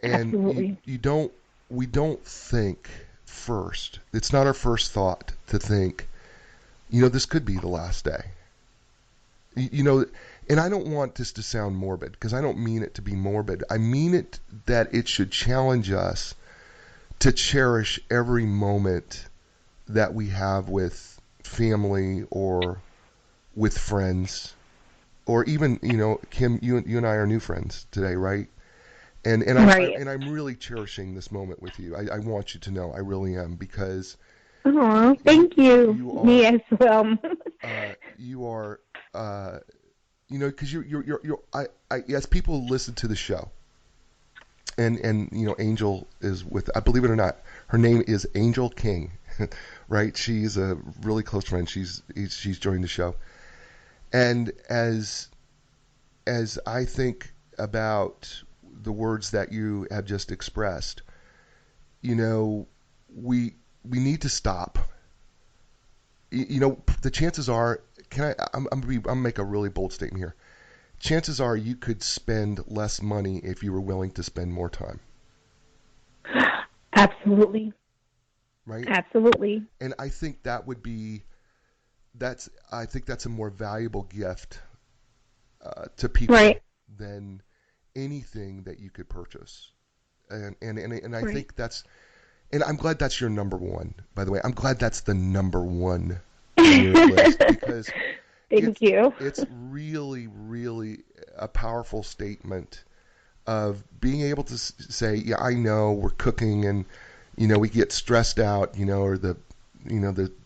And we don't think first. It's not our first thought to think, this could be the last day. And I don't want this to sound morbid, because I don't mean it to be morbid. I mean it that it should challenge us to cherish every moment that we have with family or with friends, or even, Kim, you and I are new friends today, right? Right. And I'm really cherishing this moment with you. I want you to know I really am, because Oh, you thank you. you Me are as well. you are because you're as people listen to the show, and Angel is with, I believe it or not, her name is Angel King, right? She's a really close friend. She's joined the show, and as I think about the words that you have just expressed, you know, we need to stop. The chances are, I'm gonna make a really bold statement here. Chances are you could spend less money if you were willing to spend more time, Absolutely. right? Absolutely. And I think I think that's a more valuable gift to people Right. than anything that you could purchase. And I Right. think and I'm glad that's your number one, by the way. I'm glad that's the number one on your list, because Thank you. it's really, really a powerful statement of being able to say, yeah, I know we're cooking, and we get stressed out, or the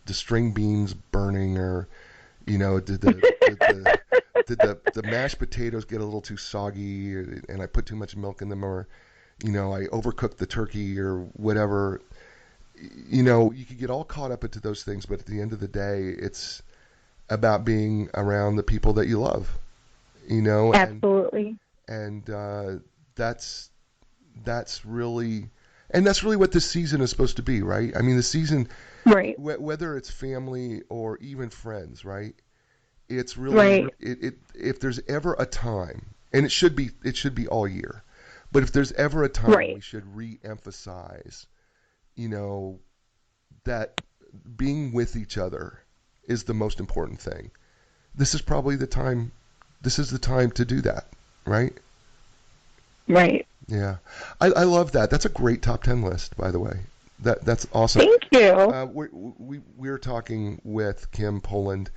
string beans burning, or did the mashed potatoes get a little too soggy, and I put too much milk in them, or I overcooked the turkey, or whatever. You could get all caught up into those things, but at the end of the day, it's about being around the people that you love, Absolutely. and that's that's really that's really what this season is supposed to be, right? I mean, the season, Right. whether it's family or even friends, right? It's really Right. if there's ever a time, and it should be all year, but if there's ever a time, we Right. should re-emphasize, you know, that being with each other is the most important thing. This is probably the time. This is the time to do that, right? Right. Yeah, I love that. That's a great top 10 list, by the way. That's awesome. Thank you. We're talking with Kim Polland.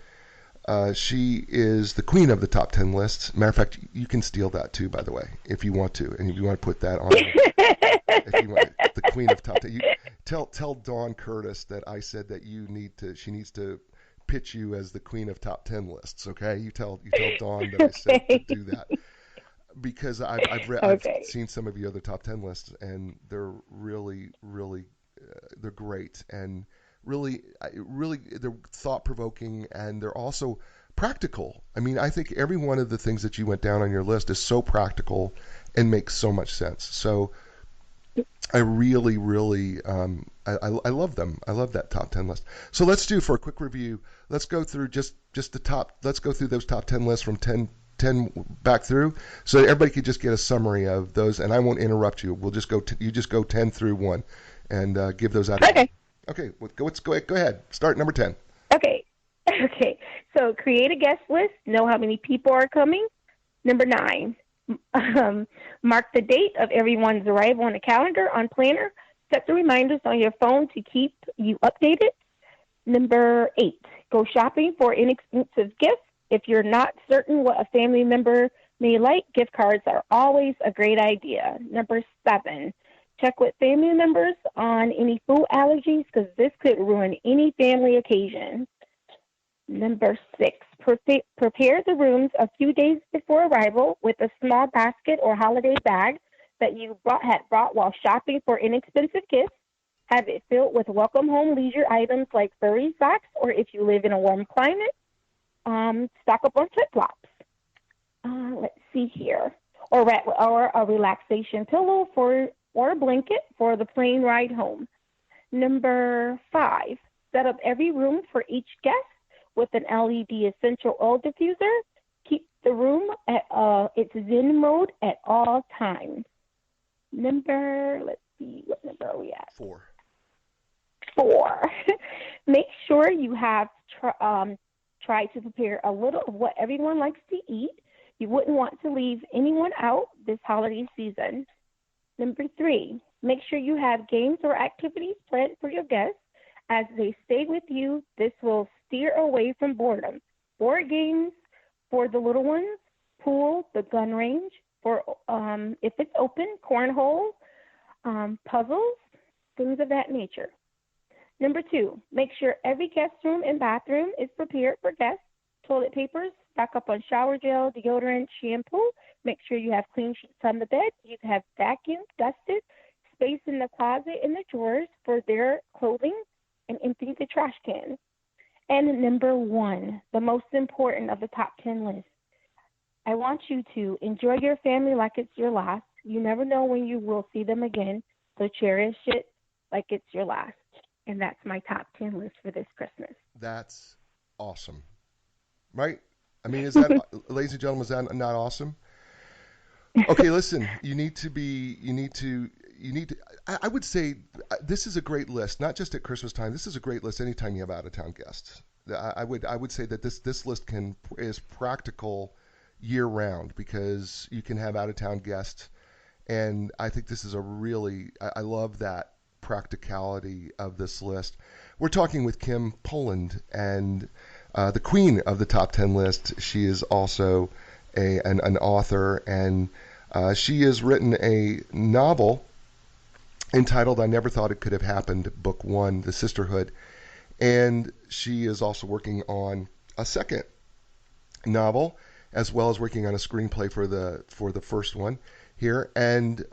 She is the queen of the top 10 lists. Matter of fact, you can steal that too, by the way, if you want to, and if you want to put that on. If you want the queen of top 10, you tell Dawn Curtis that I said that she needs to pitch you as the queen of top 10 lists. Okay, you tell Dawn that I said to Okay. do that, because I've Okay. seen some of your other top 10 lists, and they're really, really they're great, and really they're thought provoking, and they're also practical. I mean, I think every one of the things that you went down on your list is so practical and makes so much sense. So I really, really, I love them. I love that top 10 list. So let's do, for a quick review, let's go through just the top, let's go through those top 10 lists from 10 back through, so that everybody could just get a summary of those, and I won't interrupt you. We'll just you just go 10 through 1, and give those out again. Okay. Okay, let's go ahead. Start number 10. Okay. Okay. So create a guest list. Know how many people are coming. Number 9. Mark the date of everyone's arrival on a calendar on Planner. Set the reminders on your phone to keep you updated. Number 8. Go shopping for inexpensive gifts. If you're not certain what a family member may like, gift cards are always a great idea. Number 7. Check with family members on any food allergies, because this could ruin any family occasion. Number 6, prepare the rooms a few days before arrival with a small basket or holiday bag that you had brought while shopping for inexpensive gifts. Have it filled with welcome home leisure items like furry socks, or if you live in a warm climate, stock up on flip-flops. Let's see here. Or a relaxation pillow or a blanket for the plane ride home. Number 5, set up every room for each guest with an LED essential oil diffuser. Keep the room at its zen mode at all times. Let's see, what number are we at? 4. 4. Make sure you have tried to prepare a little of what everyone likes to eat. You wouldn't want to leave anyone out this holiday season. Number 3, Make sure you have games or activities planned for your guests. As they stay with you, this will steer away from boredom. Board games for the little ones, pool, the gun range, for if it's open, cornhole, puzzles, things of that nature. Number 2, make sure every guest room and bathroom is prepared for guests. Toilet papers, stock up on shower gel, deodorant, shampoo. Make sure you have clean sheets on the bed. You have vacuumed, dusted, space in the closet and the drawers for their clothing, and empty the trash can. And number 1, the most important of the top 10 list. I want you to enjoy your family like it's your last. You never know when you will see them again, so cherish it like it's your last. And that's my top 10 list for this Christmas. That's awesome. Right? I mean, is that, ladies and gentlemen, is that not awesome? Okay, listen, I would say this is a great list, not just at Christmas time. This is a great list anytime you have out-of-town guests. I would say that this list is practical year-round because you can have out-of-town guests, and I think this is I love that practicality of this list. We're talking with Kim Polland, and the queen of the top 10 list. She is also an author, and she has written a novel entitled I Never Thought It Could Have Happened, Book 1, The Sisterhood. And she is also working on a second novel, as well as working on a screenplay for the first one here. And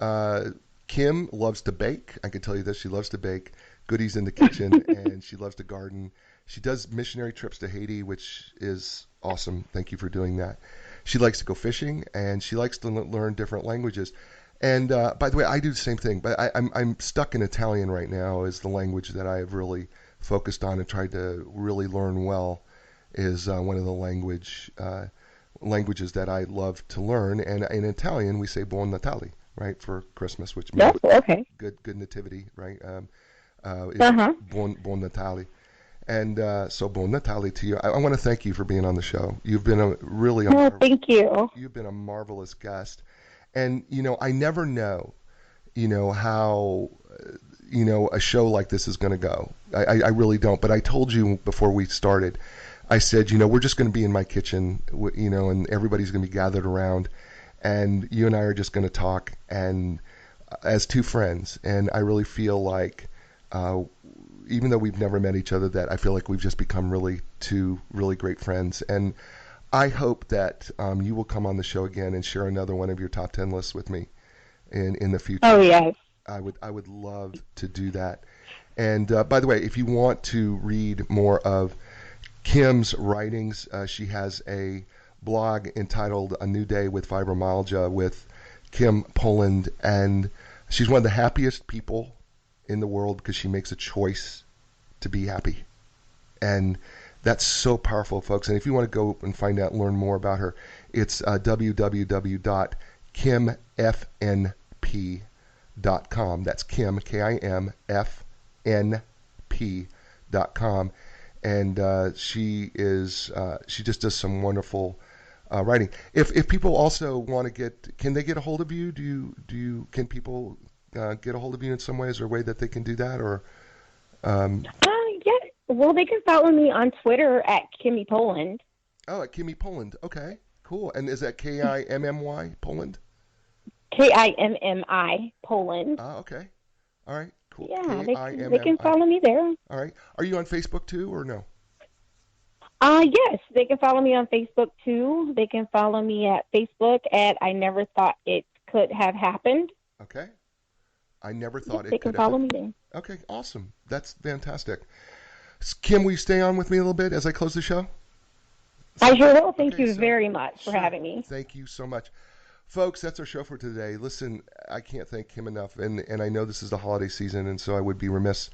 Kim loves to bake. I can tell you this. She loves to bake goodies in the kitchen, and she loves to garden. She does missionary trips to Haiti, which is awesome. Thank you for doing that. She likes to go fishing, and she likes to learn different languages. And by the way, I do the same thing, but I'm stuck in Italian right now is the language that I have really focused on and tried to really learn well, is one of the languages that I love to learn. And in Italian, we say Buon Natale, right, for Christmas, which means good nativity, right? Buon Natale. And so Buon Natale to you. I want to thank you for being on the show. You've been thank you. You've been a marvelous guest. And, I never know, how, a show like this is going to go. I really don't. But I told you before we started, I said, we're just going to be in my kitchen, and everybody's going to be gathered around. And you and I are just going to talk and as two friends. And I really feel like, even though we've never met each other, that I feel like we've just become two really great friends. And I hope that you will come on the show again and share another one of your top 10 lists with me in the future. Oh, yes. I would love to do that. And by the way, if you want to read more of Kim's writings, she has a blog entitled A New Day with Fibromyalgia with Kim Polland, and she's one of the happiest people in the world because she makes a choice to be happy. And that's so powerful, folks. And if you want to go and find out, learn more about her, it's www.kimfnp.com. That's Kim, KIMFNP.com. And she just does some wonderful writing. If people also want to can they get a hold of you? Can people get a hold of you in some way? Is there a way that they can do that, or? Yeah. Well, they can follow me on Twitter at Kimmy Polland. Oh, at Kimmy Polland. Okay, cool. And is that Kimmy Polland? Kimmi Polland. Okay. All right. Cool. Yeah, they can follow me there. All right. Are you on Facebook too, or no? Yes, they can follow me on Facebook too. They can follow me at Facebook at I Never Thought It Could Have Happened. Okay. I never thought it they could can follow me there. Okay, awesome. That's fantastic. Kim, will you stay on with me a little bit as I close the show? I sure will. Thank you very much for having me. Thank you so much. Folks, that's our show for today. Listen, I can't thank Kim enough, and I know this is the holiday season, and so I would be remiss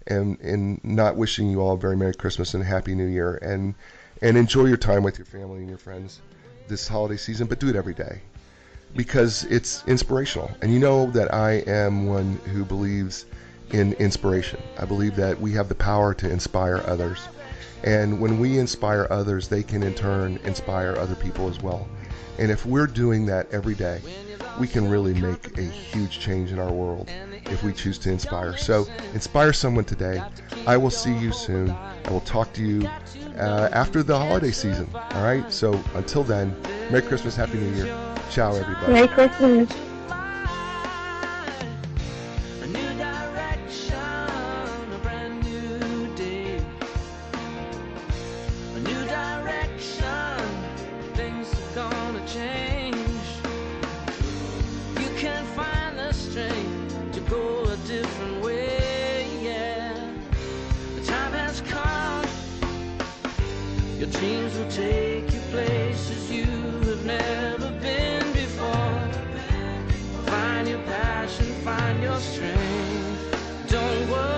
in not wishing you all a very Merry Christmas and a Happy New Year, and enjoy your time with your family and your friends this holiday season, but do it every day because it's inspirational. And you know that I am one who believes in inspiration. I believe that we have the power to inspire others. And when we inspire others, they can in turn inspire other people as well. And if we're doing that every day, we can really make a huge change in our world. if we choose to inspire. So inspire someone today. I will see you soon. I will talk to you after the holiday season. All right. So until then, Merry Christmas, Happy New Year. Ciao, everybody. Merry Christmas. A new direction, a brand new day. A new direction, things are gonna change. You can find the strength to go a different way, yeah. The time has come. Your dreams will take you places you have never been before. Find your passion, find your strength. Don't worry.